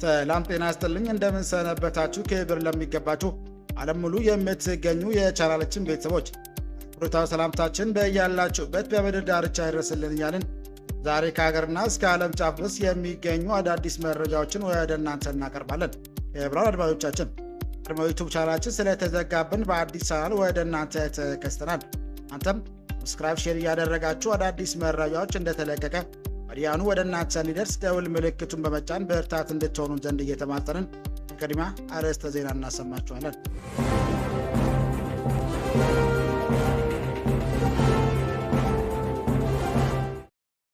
ሰላም ጤና ይስጥልኝ እንደምን ሰነበታችሁ። ክብር ለሚገባችሁ ዓለም ሙሉ የምትገኙ የቻናላችን ቤተሰቦች ብሩታው ሰላምታችን በያላችሁበት በምድር ዳርቻ ይድረስልን እያልን ዛሬ ከሀገርና እስከ ዓለም ጫፍ ድረስ የሚገኙ አዳዲስ መረጃዎችን ወደ እናንተ እናቀርባለን። የብራን አድማጮቻችን ቀድሞ ዩቱብ ቻናላችን ስለተዘጋብን በአዲስ ቻናል ወደ እናንተ ተከስተናል። አንተም ሰብስክራይብ፣ ሼር እያደረጋችሁ አዳዲስ መረጃዎች እንደተለቀቀ ወዲያውኑ ወደ እናንተ እንዲደርስ ደውል ምልክቱን በመጫን በርታት እንድትሆኑ ዘንድ እየተማጸንን በቅድሚያ አርዕስተ ዜና እናሰማችኋለን።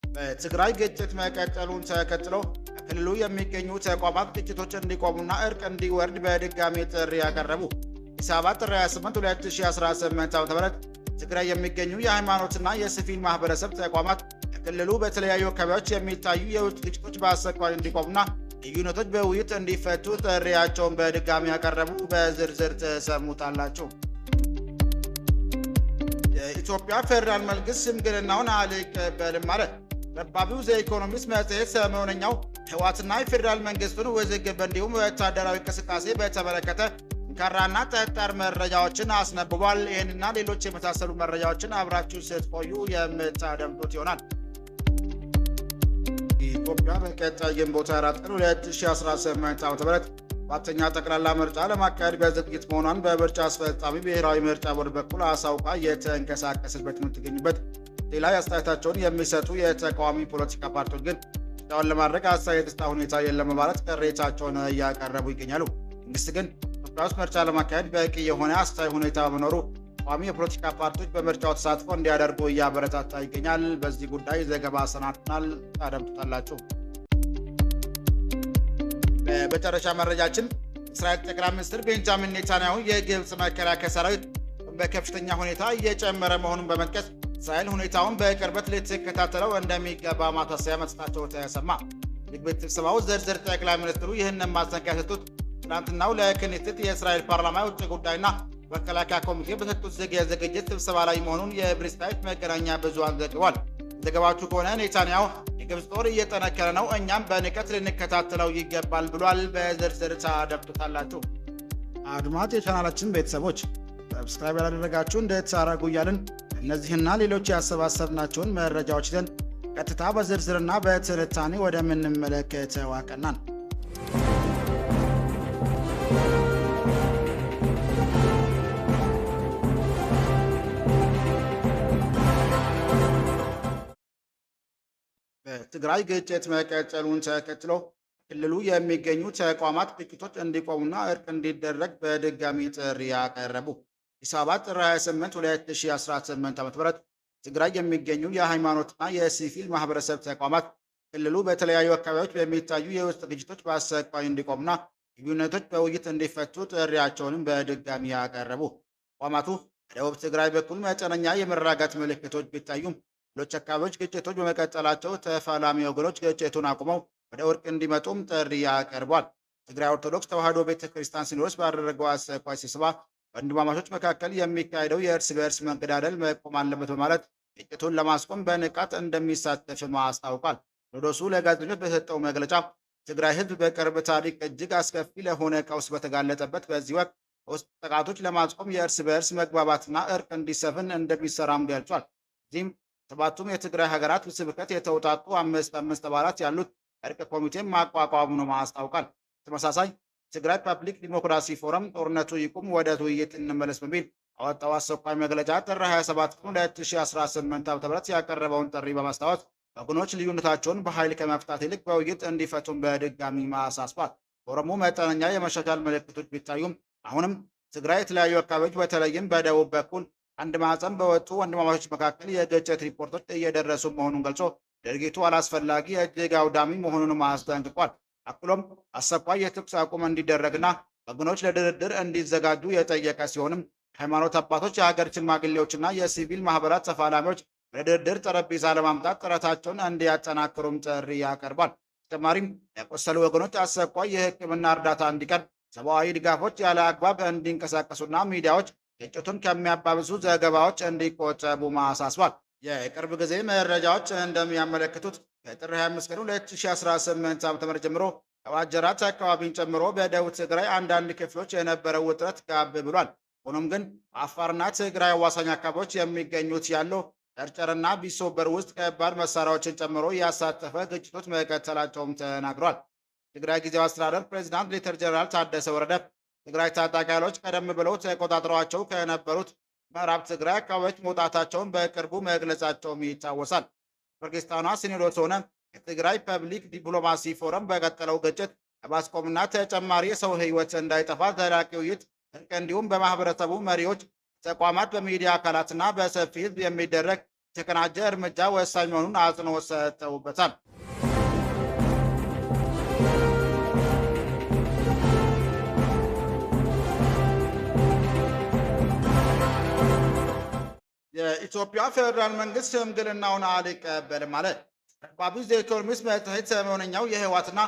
በትግራይ ግጭት መቀጠሉን ተከትሎ በክልሉ የሚገኙ ተቋማት ግጭቶች እንዲቆሙና እርቅ እንዲወርድ በድጋሚ ጥሪ ያቀረቡ። አዲስ አበባ ጥር 28 2018 ዓ.ም ትግራይ የሚገኙ የሃይማኖትና የሲቪል ማህበረሰብ ተቋማት በክልሉ በተለያዩ አካባቢዎች የሚታዩ የውስጥ ግጭቶች በአስቸኳይ እንዲቆሙና ልዩነቶች በውይይት እንዲፈቱ ጥሪያቸውን በድጋሚ ያቀረቡ። በዝርዝር ተሰሙታላችሁ። የኢትዮጵያ ፌዴራል መንግስት ሽምግልናውን አልቀበልም አለ። ረባቢው ዘኢኮኖሚስት መጽሔት ሰሞነኛው ህወሓትና የፌዴራል መንግስቱን ውዝግብ እንዲሁም ወታደራዊ እንቅስቃሴ በተመለከተ ጠንካራና ጠጣር መረጃዎችን አስነብቧል። ይህንና ሌሎች የመሳሰሉ መረጃዎችን አብራችሁ ስትቆዩ የምታደምጡት ይሆናል። ኢትዮጵያ በቀጣይ ግንቦት 4 ቀን 2018 ዓ.ም አራተኛ ጠቅላላ ምርጫ ለማካሄድ በዝግጅት መሆኗን በምርጫ አስፈጻሚ ብሔራዊ ምርጫ ቦርድ በኩል አሳውቃ የተንቀሳቀሰበት የምትገኝበት ሌላ አስተያየታቸውን የሚሰጡ የተቃዋሚ ፖለቲካ ፓርቲዎች ግን ምርጫውን ለማድረግ አስተያየት የደስታ ሁኔታ የለም በማለት ቅሬታቸውን እያቀረቡ ይገኛሉ። መንግስት ግን ኢትዮጵያ ውስጥ ምርጫ ለማካሄድ በቂ የሆነ አስተያየ ሁኔታ በመኖሩ ተቃዋሚ የፖለቲካ ፓርቲዎች በምርጫው ተሳትፎ እንዲያደርጉ እያበረታታ ይገኛል። በዚህ ጉዳይ ዘገባ ሰናድተናል፣ ታደምጡታላችሁ። በመጨረሻ መረጃችን እስራኤል ጠቅላይ ሚኒስትር ቤንጃሚን ኔታንያሁ የግብፅ መከላከያ ሰራዊት በከፍተኛ ሁኔታ እየጨመረ መሆኑን በመጥቀስ እስራኤል ሁኔታውን በቅርበት ልትከታተለው እንደሚገባ ማሳሰቢያ መስጠታቸው ተሰማ። የግብፅ ስብሰባው ዝርዝር ጠቅላይ ሚኒስትሩ ይህንን ማስጠንቀቂያ የሰጡት ትናንትናው ለክኔሴት የእስራኤል ፓርላማ የውጭ ጉዳይና መከላከያ ኮሚቴ በሰጡት ዝግ የዝግጅት ስብሰባ ላይ መሆኑን የብሪስታይት መገናኛ ብዙሃን ዘግቧል። ዘገባችሁ ከሆነ ኔታንያሁ የግብፅ ጦር እየጠነከረ ነው፣ እኛም በንቀት ልንከታተለው ይገባል ብሏል። በዝርዝር ታደምጡታላችሁ። አድማጭ የቻናላችን ቤተሰቦች ሰብስክራይብ ያላደረጋችሁ እንድታደርጉ እያልን እነዚህና ሌሎች ያሰባሰብናቸውን መረጃዎች ይዘን ቀጥታ በዝርዝርና በትንታኔ ወደምንመለከተው አቀናን። በትግራይ ግጭት መቀጠሉን ተከትሎ ክልሉ የሚገኙ ተቋማት ግጭቶች እንዲቆሙና እርቅ እንዲደረግ በድጋሚ ጥሪ ያቀረቡ። አዲስ አበባ ጥር 28 2018 ዓ.ም ትግራይ የሚገኙ የሃይማኖትና የሲቪል ማህበረሰብ ተቋማት ክልሉ በተለያዩ አካባቢዎች በሚታዩ የውስጥ ግጭቶች በአስቸኳይ እንዲቆሙና ልዩነቶች በውይይት እንዲፈቱ ጥሪያቸውንም በድጋሚ ያቀረቡ። ተቋማቱ በደቡብ ትግራይ በኩል መጠነኛ የመረጋጋት ምልክቶች ቢታዩም ሌሎች አካባቢዎች ግጭቶች በመቀጠላቸው ተፋላሚ ወገኖች ግጭቱን አቁመው ወደ እርቅ እንዲመጡም ጥሪ ያቀርቧል። ትግራይ ኦርቶዶክስ ተዋሕዶ ቤተክርስቲያን ሲኖዶስ ባደረገው አስቸኳይ ስብሰባ በወንድማማቾች መካከል የሚካሄደው የእርስ በእርስ መገዳደል መቆም አለበት በማለት ግጭቱን ለማስቆም በንቃት እንደሚሳተፍም አስታውቋል። ሲኖዶሱ ለጋዜጠኞች በሰጠው መግለጫ ትግራይ ሕዝብ በቅርብ ታሪክ እጅግ አስከፊ ለሆነ ቀውስ በተጋለጠበት በዚህ ወቅት ውስጥ ጥቃቶች ለማስቆም የእርስ በእርስ መግባባትና እርቅ እንዲሰፍን እንደሚሰራም ገልጿል። እዚህም ሰባቱም የትግራይ ሀገራት ስብከት የተውጣጡ አምስት አባላት ያሉት እርቅ ኮሚቴም ማቋቋሙን አስታውቋል። ተመሳሳይ ትግራይ ፐብሊክ ዲሞክራሲ ፎረም ጦርነቱ ይቁም፣ ወደ ውይይት እንመለስ በሚል አወጣው አስቸኳይ መግለጫ ጥር 27 2018 ዓ.ም ያቀረበውን ጥሪ በማስታወስ ወገኖች ልዩነታቸውን በኃይል ከመፍታት ይልቅ በውይይት እንዲፈቱም በድጋሚ አሳስቧል። ፎረሙ መጠነኛ የመሻሻል ምልክቶች ቢታዩም አሁንም ትግራይ የተለያዩ አካባቢዎች በተለይም በደቡብ በኩል አንድ ማዕፀን በወጡ ወንድማማቾች መካከል የግጭት ሪፖርቶች እየደረሱ መሆኑን ገልጾ ድርጊቱ አላስፈላጊ እጅግ አውዳሚ መሆኑንም አስጠንቅቋል። አክሎም አስቸኳይ የተኩስ አቁም እንዲደረግና ወገኖች ለድርድር እንዲዘጋጁ የጠየቀ ሲሆንም ሃይማኖት አባቶች፣ የሀገር ሽማግሌዎችና የሲቪል ማህበራት ተፋላሚዎች ወደ ድርድር ጠረጴዛ ለማምጣት ጥረታቸውን እንዲያጠናክሩም ጥሪ ያቀርባል። በተጨማሪም የቆሰሉ ወገኖች አስቸኳይ የሕክምና እርዳታ እንዲቀርብ፣ ሰብአዊ ድጋፎች ያለ አግባብ እንዲንቀሳቀሱና ሚዲያዎች ግጭቱን ከሚያባብሱ ዘገባዎች እንዲቆጠቡ አሳስቧል። የቅርብ ጊዜ መረጃዎች እንደሚያመለክቱት ከጥር 25 ቀን 2018 ዓ.ም ጀምሮ ዋጀራት አካባቢን ጨምሮ በደቡብ ትግራይ አንዳንድ ክፍሎች የነበረው ውጥረት ጋብ ብሏል። ሆኖም ግን በአፋርና ትግራይ አዋሳኝ አካባቢዎች የሚገኙት ያለው ጨርጨርና ቢሶበር ውስጥ ከባድ መሳሪያዎችን ጨምሮ ያሳተፈ ግጭቶች መቀጠላቸውም ተናግሯል። ትግራይ ጊዜያዊ አስተዳደር ፕሬዚዳንት ሌተር ጀነራል ታደሰ ወረደ ትግራይ ታጣቂ ኃይሎች ቀደም ብለው ተቆጣጥረዋቸው ከነበሩት ምዕራብ ትግራይ አካባቢዎች መውጣታቸውን በቅርቡ መግለጻቸውም ይታወሳል። ፓኪስታኗ ሲኖዶስ ሆነ የትግራይ ፐብሊክ ዲፕሎማሲ ፎረም በቀጠለው ግጭት ለማስቆምና ተጨማሪ የሰው ሕይወት እንዳይጠፋ ዘላቂ ውይይት፣ እርቅ እንዲሁም በማህበረሰቡ መሪዎች፣ ተቋማት፣ በሚዲያ አካላትና በሰፊ ሕዝብ የሚደረግ የተቀናጀ እርምጃ ወሳኝ መሆኑን አጽንኦት ሰጥተውበታል። የኢትዮጵያ ፌዴራል መንግስት ሽምግልናውን አልቀበልም አለ። ረባቢ ዘኢኮኖሚስት መጽሔት ሰሞነኛው የህወሓትና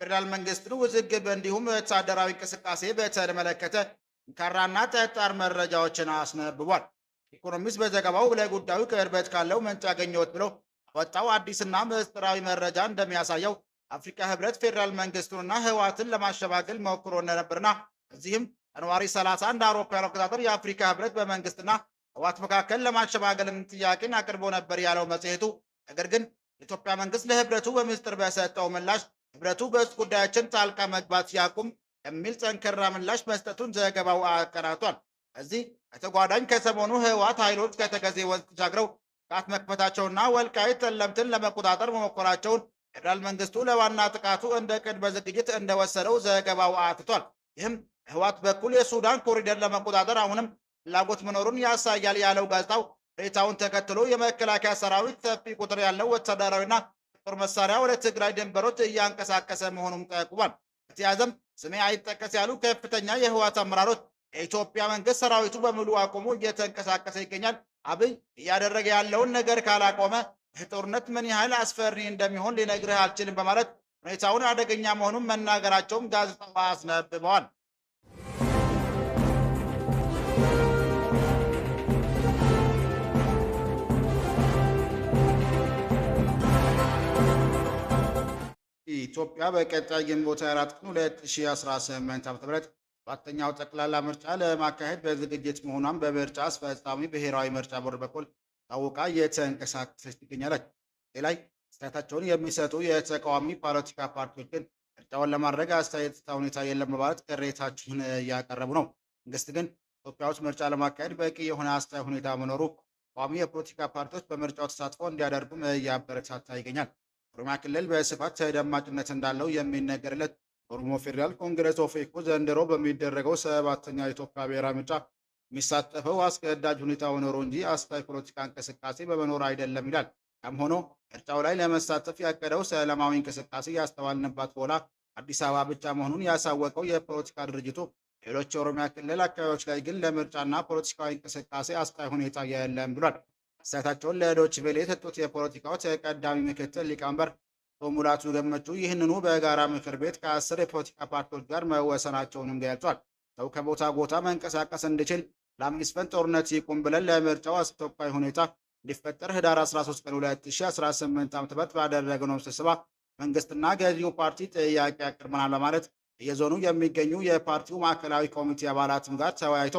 ፌዴራል መንግስትን ውዝግብ እንዲሁም ወታደራዊ እንቅስቃሴ በተመለከተ ጠንካራና ጠጣር መረጃዎችን አስነብቧል። ኢኮኖሚስት በዘገባው ለጉዳዩ ቅርበት ካለው ምንጭ ያገኘሁት ብሎ ወጣው አዲስና ምስጢራዊ መረጃ እንደሚያሳየው አፍሪካ ህብረት ፌዴራል መንግስቱንና ህወሓትን ለማሸባገል ሞክሮ እንደነበርና እዚህም ጃንዋሪ 31 አውሮፓውያን አቆጣጠር የአፍሪካ ህብረት በመንግስትና ህወሓት መካከል ለማሸባገልም ጥያቄን አቅርቦ ነበር ያለው መጽሔቱ፣ ነገር ግን የኢትዮጵያ መንግስት ለህብረቱ በምስጢር በሰጠው ምላሽ ህብረቱ በውስጥ ጉዳያችን ጣልቃ መግባት ያቁም የሚል ጠንካራ ምላሽ መስጠቱን ዘገባው አቀናቷል። እዚህ በተጓዳኝ ከሰሞኑ ህወሓት ኃይሎች ከተከዜ ወንዝ ተሻግረው ጥቃት መክፈታቸውና ወልቃይት ጠለምትን ለመቆጣጠር መሞከራቸውን ፌዴራል መንግስቱ ለዋና ጥቃቱ እንደ ቅድመ ዝግጅት እንደወሰደው ዘገባው አትቷል። ይህም በህወሓት በኩል የሱዳን ኮሪደር ለመቆጣጠር አሁንም ፍላጎት መኖሩን ያሳያል ያለው ጋዜጣው ሁኔታውን ተከትሎ የመከላከያ ሰራዊት ሰፊ ቁጥር ያለው ወታደራዊና ጦር መሳሪያ ወደ ትግራይ ድንበሮች እያንቀሳቀሰ መሆኑን ጠቁሟል። በተያያዘም ስሜ አይጠቀስ ያሉ ከፍተኛ የህወሓት አመራሮች የኢትዮጵያ መንግስት ሰራዊቱ በሙሉ አቁሙ እየተንቀሳቀሰ ይገኛል፣ አብይ እያደረገ ያለውን ነገር ካላቆመ ይህ ጦርነት ምን ያህል አስፈሪ እንደሚሆን ሊነግርህ አልችልም በማለት ሁኔታውን አደገኛ መሆኑን መናገራቸውም ጋዜጣው አስነብበዋል። ኢትዮጵያ በቀጣይ ግንቦት 24 ቀን 2018 ዓ.ም ሰባተኛው ጠቅላላ ምርጫ ለማካሄድ በዝግጅት መሆኗን በምርጫ አስፈጻሚ ብሔራዊ ምርጫ ቦርድ በኩል ታውቃ እየተንቀሳቀሰች ትገኛለች። ላይ አስተያየታቸውን የሚሰጡ የተቃዋሚ ፖለቲካ ፓርቲዎች ግን ምርጫውን ለማድረግ አስተያየት ሁኔታ የለም በማለት ቅሬታቸውን እያቀረቡ ነው። መንግስት ግን ኢትዮጵያ ውስጥ ምርጫ ለማካሄድ በቂ የሆነ አስተያየት ሁኔታ መኖሩ ተቃዋሚ የፖለቲካ ፓርቲዎች በምርጫው ተሳትፎ እንዲያደርጉም እያበረታታ ይገኛል። ኦሮሚያ ክልል በስፋት ተደማጭነት እንዳለው የሚነገርለት ኦሮሞ ፌዴራል ኮንግረስ ኦፌኮ ዘንድሮ በሚደረገው ሰባተኛው የኢትዮጵያ ብሔራዊ ምርጫ የሚሳተፈው አስገዳጅ ሁኔታ ኖሮ እንጂ አስቻይ ፖለቲካ እንቅስቃሴ በመኖር አይደለም ይላል። ያም ሆኖ ምርጫው ላይ ለመሳተፍ ያቀደው ሰላማዊ እንቅስቃሴ ያስተዋልንባት ቦላ አዲስ አበባ ብቻ መሆኑን ያሳወቀው የፖለቲካ ድርጅቱ ሌሎች የኦሮሚያ ክልል አካባቢዎች ላይ ግን ለምርጫና ፖለቲካዊ እንቅስቃሴ አስቻይ ሁኔታ የለም ብሏል። አስተያየታቸውን ለዶይቼ ቬለ የሰጡት የፖለቲካው ተቀዳሚ ምክትል ሊቀመንበር አቶ ሙላቱ ገመቹ ይህንኑ በጋራ ምክር ቤት ከ10 የፖለቲካ ፓርቲዎች ጋር መወሰናቸውንም ገልጿል። ሰው ከቦታ ቦታ መንቀሳቀስ እንዲችል ለአምስት ጦርነት ይቁም ብለን ለምርጫው አስቸኳይ ሁኔታ እንዲፈጠር ህዳር 13 ቀን 2018 ዓ.ም ባደረግነው ስብሰባ መንግስትና ገዢው ፓርቲ ጥያቄ አቅርበናል በማለት የዞኑ የሚገኙ የፓርቲው ማዕከላዊ ኮሚቴ አባላትም ጋር ተወያይቶ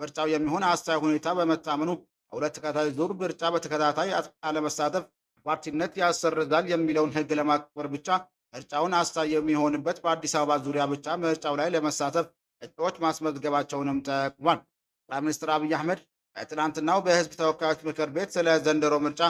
ምርጫው የሚሆን አስቻይ ሁኔታ በመታመኑ ሁለት ተከታታይ ዙር ምርጫ በተከታታይ አለመሳተፍ ፓርቲነት ያሰርዛል የሚለውን ህግ ለማክበር ብቻ ምርጫውን አስቻይ የሚሆንበት በአዲስ አበባ ዙሪያ ብቻ ምርጫው ላይ ለመሳተፍ እጩዎች ማስመዝገባቸውንም ጠቁሟል። ጠቅላይ ሚኒስትር አብይ አህመድ በትናንትናው በህዝብ ተወካዮች ምክር ቤት ስለ ዘንድሮ ምርጫ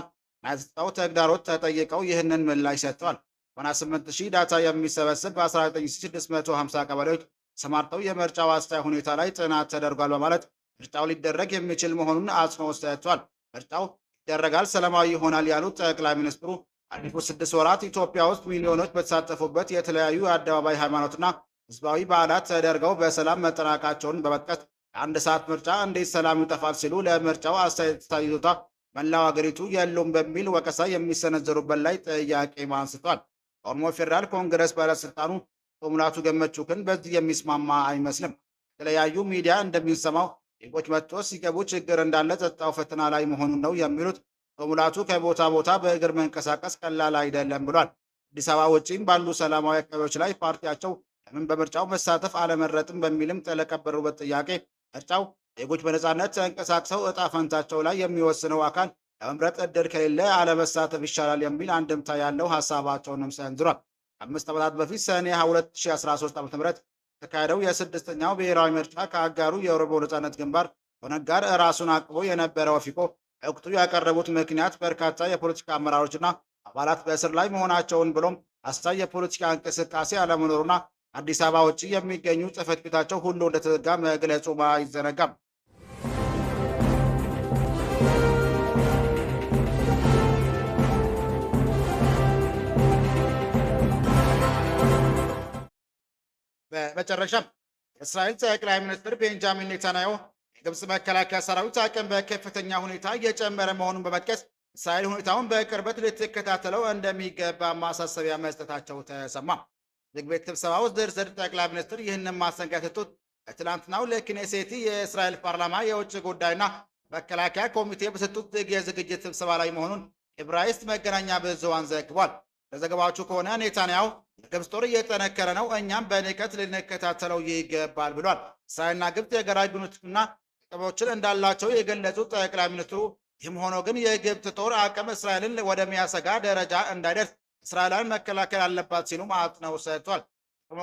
ናዝጣው ተግዳሮት ተጠይቀው ይህንን ምላሽ ሰጥተዋል። 88000 ዳታ የሚሰበስብ በ19650 ቀበሌዎች ተሰማርተው የምርጫው አስቻይ ሁኔታ ላይ ጥናት ተደርጓል በማለት ምርጫው ሊደረግ የሚችል መሆኑን አጽንኦት ሰጥቷል። ምርጫው ይደረጋል፣ ሰላማዊ ይሆናል ያሉት ጠቅላይ ሚኒስትሩ ባለፉት 6 ወራት ኢትዮጵያ ውስጥ ሚሊዮኖች በተሳተፉበት የተለያዩ የአደባባይ ሃይማኖትና ህዝባዊ በዓላት ተደርገው በሰላም መጠናቀቃቸውን በመጥቀስ የአንድ ሰዓት ምርጫ እንዴት ሰላም ይጠፋል ሲሉ ለምርጫው አስተያየት ይዞታ መላው ሀገሪቱ የሉም በሚል ወቀሳ የሚሰነዘሩበት ላይ ጥያቄ አንስቷል። ኦሮሞ ፌዴራል ኮንግረስ ባለስልጣኑ አቶ ሙላቱ ገመቹ ግን በዚህ የሚስማማ አይመስልም። የተለያዩ ሚዲያ እንደሚሰማው ዜጎች መጥቶ ሲገቡ ችግር እንዳለ ጸጥታው ፈተና ላይ መሆኑን ነው የሚሉት። አቶ ሙላቱ ከቦታ ቦታ በእግር መንቀሳቀስ ቀላል አይደለም ብሏል። አዲስ አበባ ውጪም ባሉ ሰላማዊ አካባቢዎች ላይ ፓርቲያቸው ለምን በምርጫው መሳተፍ አለመረጥም በሚልም ለቀረበበት ጥያቄ ምርጫው ዜጎች በነፃነት ተንቀሳቅሰው እጣ ፈንታቸው ላይ የሚወስነው አካል ለመምረጥ እድል ከሌለ አለመሳተፍ ይሻላል የሚል አንድምታ ያለው ሀሳባቸውንም ሰንዝሯል። 5 ዓመታት በፊት ሰኔ 2013 ዓ.ም የተካሄደው የስድስተኛው ብሔራዊ ምርጫ ከአጋሩ የኦሮሞ ነፃነት ግንባር ኦነግ ጋር ራሱን አቅቦ የነበረው ኦፌኮ በወቅቱ ያቀረቡት ምክንያት በርካታ የፖለቲካ አመራሮችና አባላት በእስር ላይ መሆናቸውን ብሎም አሳይ የፖለቲካ እንቅስቃሴ አለመኖሩና አዲስ አበባ ውጭ የሚገኙ ጽሕፈት ቤታቸው ሁሉ እንደተዘጋ መግለጹ አይዘነጋም። በመጨረሻም የእስራኤል ጠቅላይ ሚኒስትር ቤንጃሚን ኔታንያሁ የግብፅ መከላከያ ሰራዊት አቅም በከፍተኛ ሁኔታ እየጨመረ መሆኑን በመጥቀስ እስራኤል ሁኔታውን በቅርበት ልትከታተለው እንደሚገባ ማሳሰቢያ መስጠታቸው ተሰማ። ዝግ ቤት ስብሰባ ውስጥ ዝርዝር ጠቅላይ ሚኒስትር ይህንን ማስጠንቀቂያ የሰጡት በትናንትናው ለክኔሴቲ የእስራኤል ፓርላማ የውጭ ጉዳይና መከላከያ ኮሚቴ በሰጡት ዝግ የዝግጅት ስብሰባ ላይ መሆኑን ዕብራይስጥ መገናኛ ብዙሃን ዘግቧል። ለዘገባዎቹ ከሆነ ኔታንያሁ የግብፅ ጦር እየጠነከረ ነው፣ እኛም በንቀት ልንከታተለው ይገባል ብሏል። እስራኤልና ግብፅ የጋራ ግንኙነትና ጥቅሞችን እንዳላቸው የገለጹት ጠቅላይ ሚኒስትሩ ይህም ሆኖ ግን የግብፅ ጦር አቅም እስራኤልን ወደሚያሰጋ ደረጃ እንዳይደርስ እስራኤልን መከላከል አለባት ሲሉም አጽንኦት ሰጥቷል።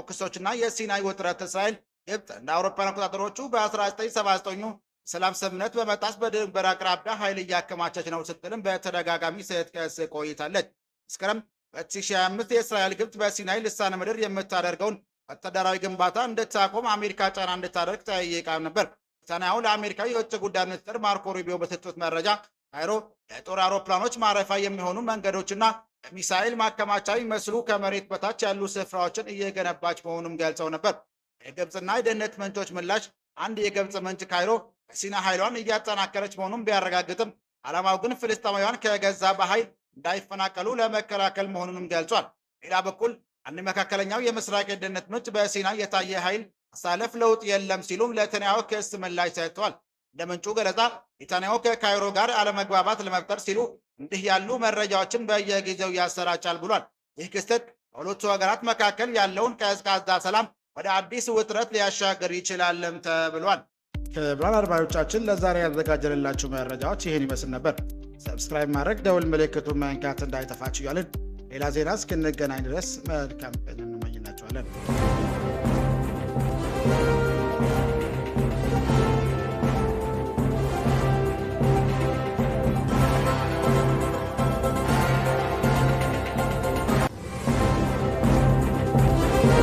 ክሶችና የሲናይ ውጥረት እስራኤል ግብፅ እንደ አውሮፓውያን አቆጣጠሮቹ በ1979 ሰላም ስምምነት በመጣስ በድንበር አቅራቢያ ኃይል እያከማቸች ነው ስትልም በተደጋጋሚ ስትከስ ቆይታለች። መስከረም 2025 የእስራኤል ግብፅ በሲናይ ልሳነ ምድር የምታደርገውን ወታደራዊ ግንባታ እንድታቆም አሜሪካ ጫና እንድታደርግ ጠይቃ ነበር። ኔታንያሁ ለአሜሪካዊ የውጭ ጉዳይ ሚኒስትር ማርኮ ሩቢዮ በሰጡት መረጃ ካይሮ የጦር አውሮፕላኖች ማረፊያ የሚሆኑ መንገዶችና ሚሳኤል ማከማቻ የሚመስሉ ከመሬት በታች ያሉ ስፍራዎችን እየገነባች መሆኑን ገልጸው ነበር። የግብፅና የደህንነት ምንጮች ምላሽ አንድ የግብፅ ምንጭ ካይሮ በሲና ኃይሏን እያጠናከረች መሆኑን ቢያረጋግጥም ዓላማው ግን ፍልስጤማውያን ከገዛ በኃይል እንዳይፈናቀሉ ለመከላከል መሆኑንም ገልጿል። ሌላ በኩል አንድ መካከለኛው የምስራቅ የደህንነት ምንጭ በሲና የታየ ኃይል አሳለፍ ለውጥ የለም ሲሉም ለኔታንያሁ ክስ ምላሽ ሰጥተዋል። እንደ ምንጩ ገለጻ ኔታንያሁ ከካይሮ ጋር አለመግባባት ለመፍጠር ሲሉ እንዲህ ያሉ መረጃዎችን በየጊዜው ያሰራጫል ብሏል። ይህ ክስተት በሁለቱ ሀገራት መካከል ያለውን ቀዝቃዛ ሰላም ወደ አዲስ ውጥረት ሊያሻገር ይችላልም ተብሏል። ክቡራን አድማጮቻችን ለዛሬ ያዘጋጀንላችሁ መረጃዎች ይህን ይመስል ነበር። ሰብስክራይብ ማድረግ ደውል ምልክቱን መንካት እንዳይጠፋችሁ እያልን ሌላ ዜና እስክንገናኝ ድረስ መልካም ቀን እንመኝላችኋለን።